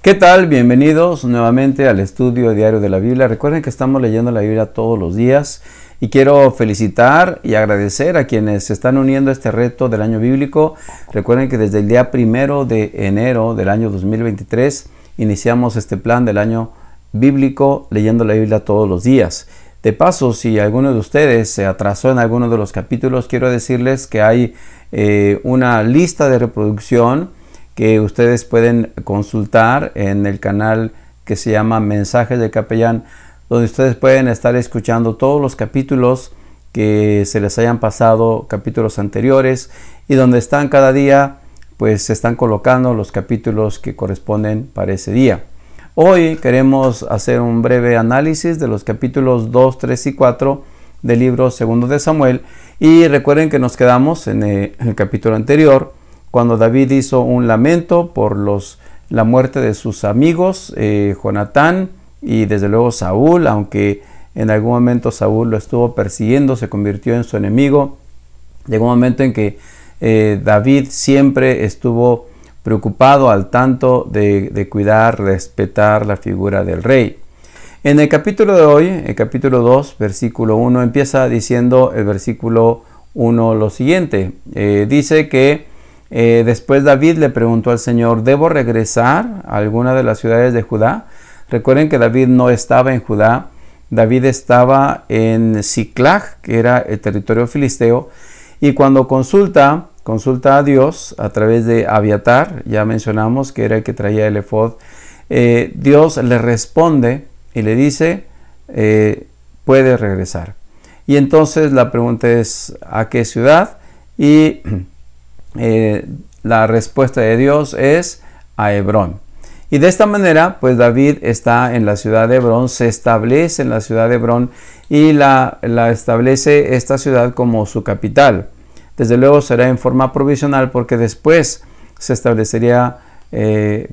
¿Qué tal? Bienvenidos nuevamente al estudio diario de la Biblia. Recuerden que estamos leyendo la Biblia todos los días y quiero felicitar y agradecer a quienes se están uniendo a este reto del año bíblico. Recuerden que desde el día 1 de enero del año 2023 iniciamos este plan del año bíblico leyendo la Biblia todos los días. De paso, si alguno de ustedes se atrasó en alguno de los capítulos, quiero decirles que hay una lista de reproducción que ustedes pueden consultar en el canal que se llama Mensajes de Capellán, donde ustedes pueden estar escuchando todos los capítulos que se les hayan pasado, capítulos anteriores, y donde están cada día, pues se están colocando los capítulos que corresponden para ese día. Hoy queremos hacer un breve análisis de los capítulos 2, 3 y 4 del libro segundo de Samuel, y recuerden que nos quedamos en el capítulo anterior, cuando David hizo un lamento por la muerte de sus amigos, Jonatán y desde luego Saúl, aunque en algún momento Saúl lo estuvo persiguiendo, se convirtió en su enemigo. Llegó un momento en que David siempre estuvo preocupado al tanto de cuidar, respetar la figura del rey. En el capítulo de hoy, el capítulo 2, versículo 1, empieza diciendo el versículo 1 lo siguiente. Dice que después David le preguntó al Señor: ¿debo regresar a alguna de las ciudades de Judá? Recuerden que David no estaba en Judá, David estaba en Siclag, que era el territorio filisteo, y cuando consulta a Dios a través de Abiatar, ya mencionamos que era el que traía el efod, Dios le responde y le dice: puede regresar. Y entonces la pregunta es: ¿a qué ciudad? Y la respuesta de Dios es a Hebrón. Y de esta manera, pues David está en la ciudad de Hebrón, se establece en la ciudad de Hebrón y la establece esta ciudad como su capital. Desde luego será en forma provisional, porque después se establecería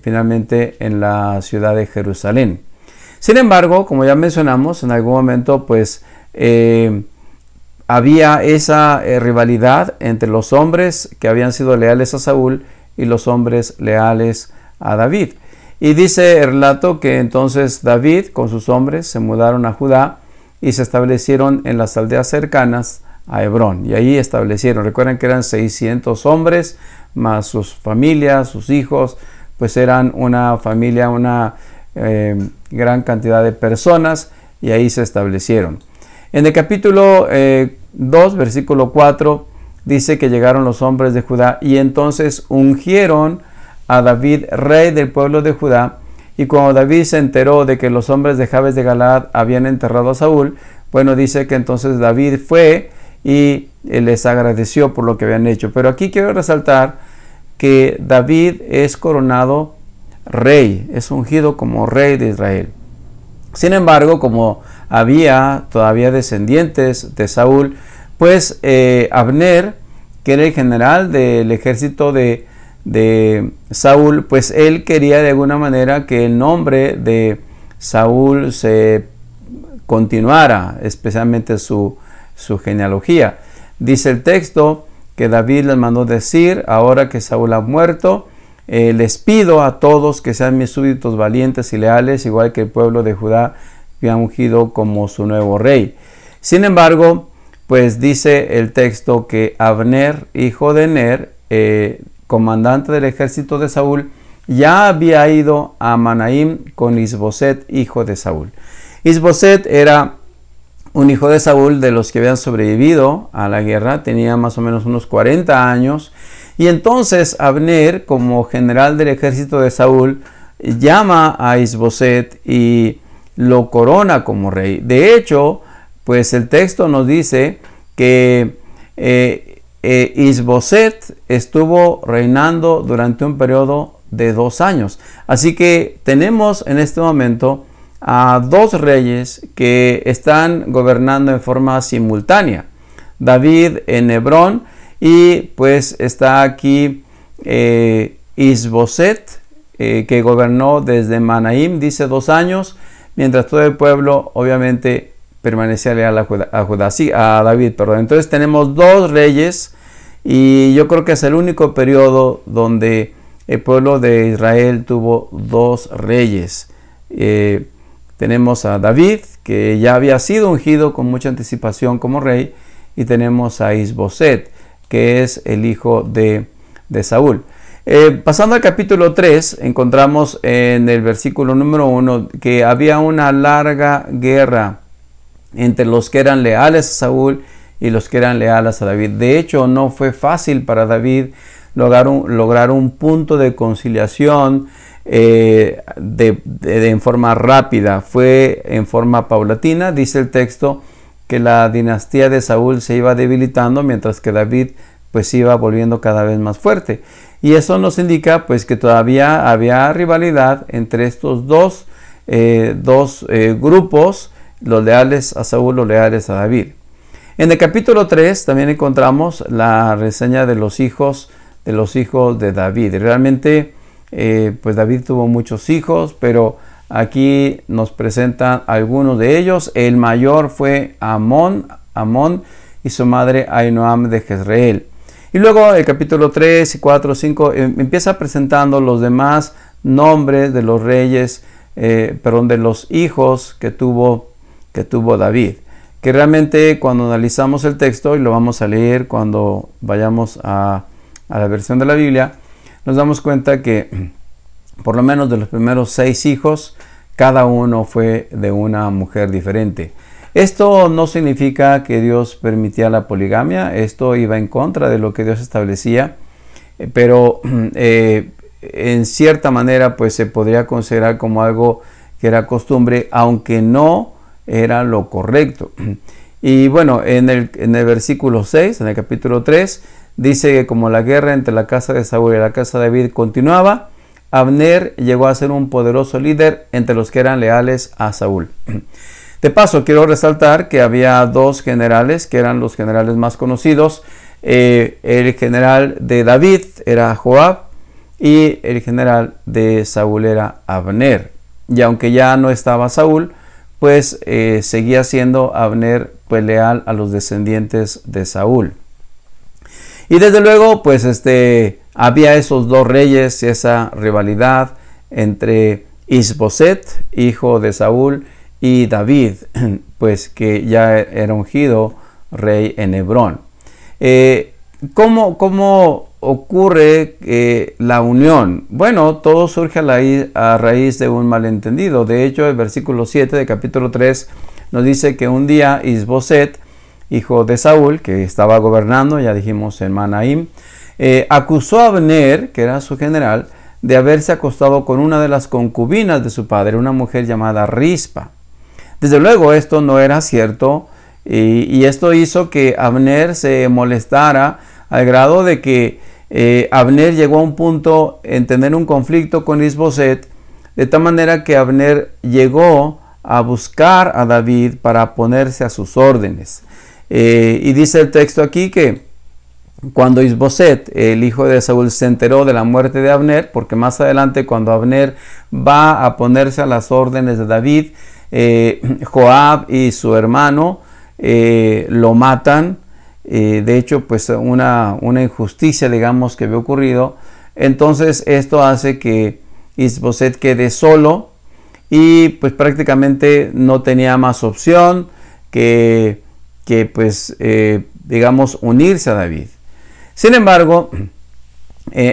finalmente en la ciudad de Jerusalén. Sin embargo, como ya mencionamos, en algún momento pues había esa rivalidad entre los hombres que habían sido leales a Saúl y los hombres leales a David. Y dice el relato que entonces David con sus hombres se mudaron a Judá y se establecieron en las aldeas cercanas a Hebrón. Y ahí establecieron, recuerden que eran 600 hombres, más sus familias, sus hijos, pues eran una familia, una gran cantidad de personas, y ahí se establecieron. En el capítulo 2, versículo 4, dice que llegaron los hombres de Judá y entonces ungieron a David rey del pueblo de Judá. Y cuando David se enteró de que los hombres de Jabes de Galaad habían enterrado a Saúl, bueno, dice que entonces David fue y les agradeció por lo que habían hecho. Pero aquí quiero resaltar que David es coronado rey, es ungido como rey de Israel. Sin embargo, como había todavía descendientes de Saúl, pues Abner, que era el general del ejército de Saúl, pues él quería de alguna manera que el nombre de Saúl se continuara, especialmente su genealogía. Dice el texto que David les mandó decir: ahora que Saúl ha muerto, les pido a todos que sean mis súbditos valientes y leales, igual que el pueblo de Judá me ha ungido como su nuevo rey. Sin embargo, pues dice el texto que Abner, hijo de Ner, comandante del ejército de Saúl, ya había ido a Manaim con Isboset, hijo de Saúl. Isboset era un hijo de Saúl de los que habían sobrevivido a la guerra, tenía más o menos unos 40 años, y entonces Abner, como general del ejército de Saúl, llama a Isboset y lo corona como rey. De hecho, pues el texto nos dice que Isboset estuvo reinando durante un periodo de 2 años. Así que tenemos en este momento a 2 reyes que están gobernando en forma simultánea. David en Hebrón, y pues está aquí Isboset, que gobernó desde Manaim, dice 2 años, mientras todo el pueblo obviamente permanecía leal a David. Entonces tenemos 2 reyes, y yo creo que es el único periodo donde el pueblo de Israel tuvo dos reyes. Tenemos a David, que ya había sido ungido con mucha anticipación como rey, y tenemos a Isboset, que es el hijo de Saúl. Pasando al capítulo 3, encontramos en el versículo número 1 que había una larga guerra entre los que eran leales a Saúl y los que eran leales a David. De hecho, no fue fácil para David lograr un punto de conciliación en forma rápida. Fue en forma paulatina. Dice el texto que la dinastía de Saúl se iba debilitando mientras que David pues iba volviendo cada vez más fuerte. Y eso nos indica pues que todavía había rivalidad entre estos dos grupos, los leales a Saúl, los leales a David. En el capítulo 3 también encontramos la reseña de los hijos de David. Realmente pues David tuvo muchos hijos, pero aquí nos presentan algunos de ellos. El mayor fue Amón y su madre Ahinoam de Jezreel. Y luego el capítulo 3 y 4, 5 empieza presentando los demás nombres de los reyes, de los hijos que tuvo David. Que realmente cuando analizamos el texto, y lo vamos a leer cuando vayamos a la versión de la Biblia, nos damos cuenta que por lo menos de los primeros 6 hijos, cada uno fue de una mujer diferente. Esto no significa que Dios permitía la poligamia, esto iba en contra de lo que Dios establecía, pero en cierta manera pues se podría considerar como algo que era costumbre, aunque no era lo correcto. Y bueno, en el versículo 6, en el capítulo 3, dice que como la guerra entre la casa de Saúl y la casa de David continuaba, Abner llegó a ser un poderoso líder entre los que eran leales a Saúl. De paso, quiero resaltar que había dos generales que eran los generales más conocidos. El general de David era Joab y el general de Saúl era Abner. Y aunque ya no estaba Saúl, pues seguía siendo Abner pues leal a los descendientes de Saúl. Y desde luego pues había esos dos reyes y esa rivalidad entre Isboset, hijo de Saúl, y David, pues que ya era ungido rey en Hebrón. ¿Cómo ocurre la unión? Bueno, todo surge a raíz de un malentendido. De hecho, el versículo 7 de capítulo 3 nos dice que un día Isboset, hijo de Saúl, que estaba gobernando, ya dijimos en Manaim, acusó a Abner, que era su general, de haberse acostado con una de las concubinas de su padre, una mujer llamada Rispa. Desde luego esto no era cierto y esto hizo que Abner se molestara al grado de que Abner llegó a un punto en tener un conflicto con Isboset, de tal manera que Abner llegó a buscar a David para ponerse a sus órdenes. Y dice el texto aquí que cuando Isboset, el hijo de Saúl, se enteró de la muerte de Abner, porque más adelante cuando Abner va a ponerse a las órdenes de David, Joab y su hermano lo matan. De hecho, pues una injusticia, digamos, que había ocurrido. Entonces esto hace que Isboset quede solo y pues prácticamente no tenía más opción que pues digamos unirse a David. Sin embargo,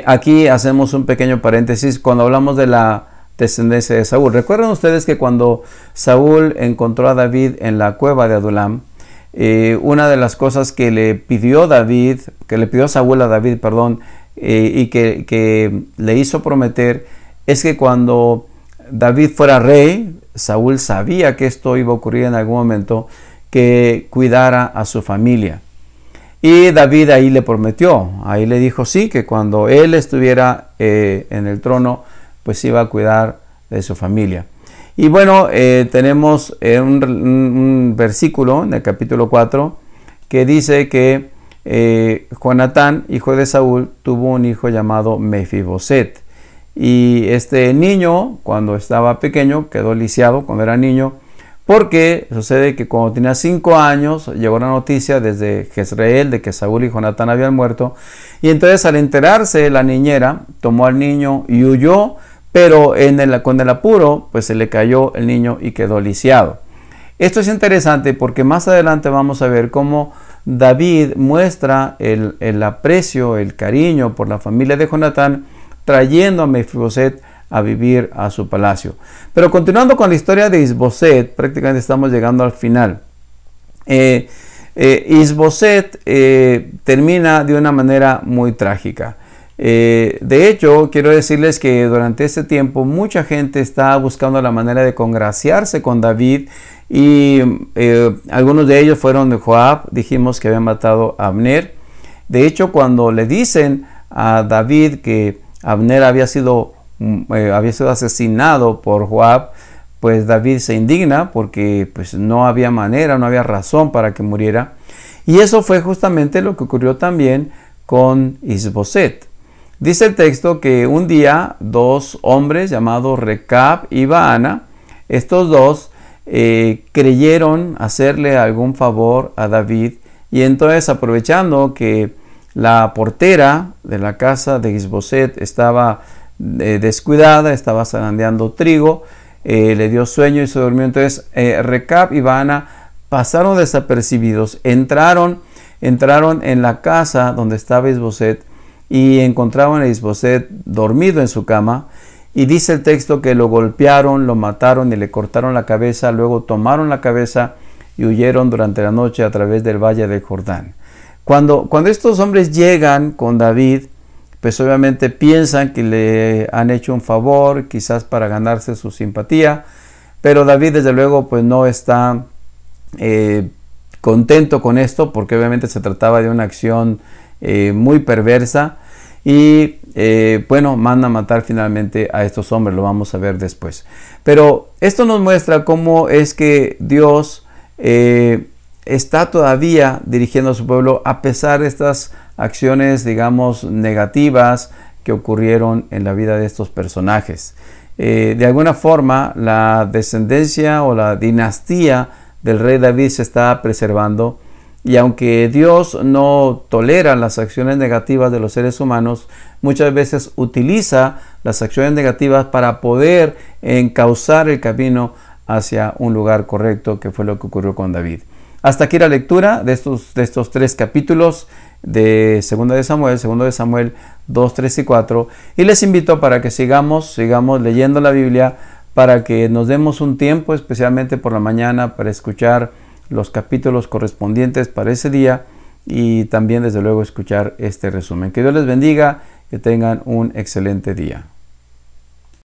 aquí hacemos un pequeño paréntesis cuando hablamos de la descendencia de Saúl. Recuerden ustedes que cuando Saúl encontró a David en la cueva de Adulam, una de las cosas que le pidió Saúl a David, y que le hizo prometer es que cuando David fuera rey, Saúl sabía que esto iba a ocurrir en algún momento, que cuidara a su familia. Y David ahí le prometió, ahí le dijo sí, que cuando él estuviera en el trono, pues iba a cuidar de su familia. Y bueno, tenemos un versículo en el capítulo 4 que dice que Jonatán, hijo de Saúl, tuvo un hijo llamado Mefiboset. Y este niño, cuando estaba pequeño, quedó lisiado cuando era niño, porque sucede que cuando tenía 5 años llegó la noticia desde Jezreel de que Saúl y Jonatán habían muerto, y entonces al enterarse la niñera tomó al niño y huyó, pero con el apuro pues se le cayó el niño y quedó lisiado. Esto es interesante porque más adelante vamos a ver cómo David muestra el aprecio, el cariño por la familia de Jonatán, trayendo a Mefiboset a vivir a su palacio. Pero continuando con la historia de Isboset, prácticamente estamos llegando al final. Isboset termina de una manera muy trágica. De hecho, quiero decirles que durante este tiempo mucha gente está buscando la manera de congraciarse con David, y algunos de ellos fueron de Joab. Dijimos que habían matado a Abner. De hecho, cuando le dicen a David que Abner había sido asesinado por Joab, pues David se indigna porque pues no había manera, no había razón para que muriera. Y eso fue justamente lo que ocurrió también con Isboset. Dice el texto que un día 2 hombres llamados Recab y Baana, estos dos creyeron hacerle algún favor a David, y entonces, aprovechando que la portera de la casa de Isboset estaba descuidada, estaba zarandeando trigo, le dio sueño y se durmió. Entonces Recab y Baana pasaron desapercibidos, entraron en la casa donde estaba Isboset y encontraron a Isboset dormido en su cama, y dice el texto que lo golpearon, lo mataron y le cortaron la cabeza. Luego tomaron la cabeza y huyeron durante la noche a través del valle de Jordán. Cuando estos hombres llegan con David, pues obviamente piensan que le han hecho un favor, quizás para ganarse su simpatía, pero David desde luego pues no está contento con esto, porque obviamente se trataba de una acción muy perversa, y bueno, manda a matar finalmente a estos hombres. Lo vamos a ver después. Pero esto nos muestra cómo es que Dios está todavía dirigiendo a su pueblo a pesar de estas acciones, digamos, negativas que ocurrieron en la vida de estos personajes. De alguna forma, la descendencia o la dinastía del rey David se está preservando, y aunque Dios no tolera las acciones negativas de los seres humanos, muchas veces utiliza las acciones negativas para poder encauzar el camino hacia un lugar correcto, que fue lo que ocurrió con David. Hasta aquí la lectura de estos 3 capítulos de 2 de Samuel 2, 3 y 4. Y les invito para que sigamos leyendo la Biblia, para que nos demos un tiempo, especialmente por la mañana, para escuchar los capítulos correspondientes para ese día, y también desde luego escuchar este resumen. Que Dios les bendiga, que tengan un excelente día.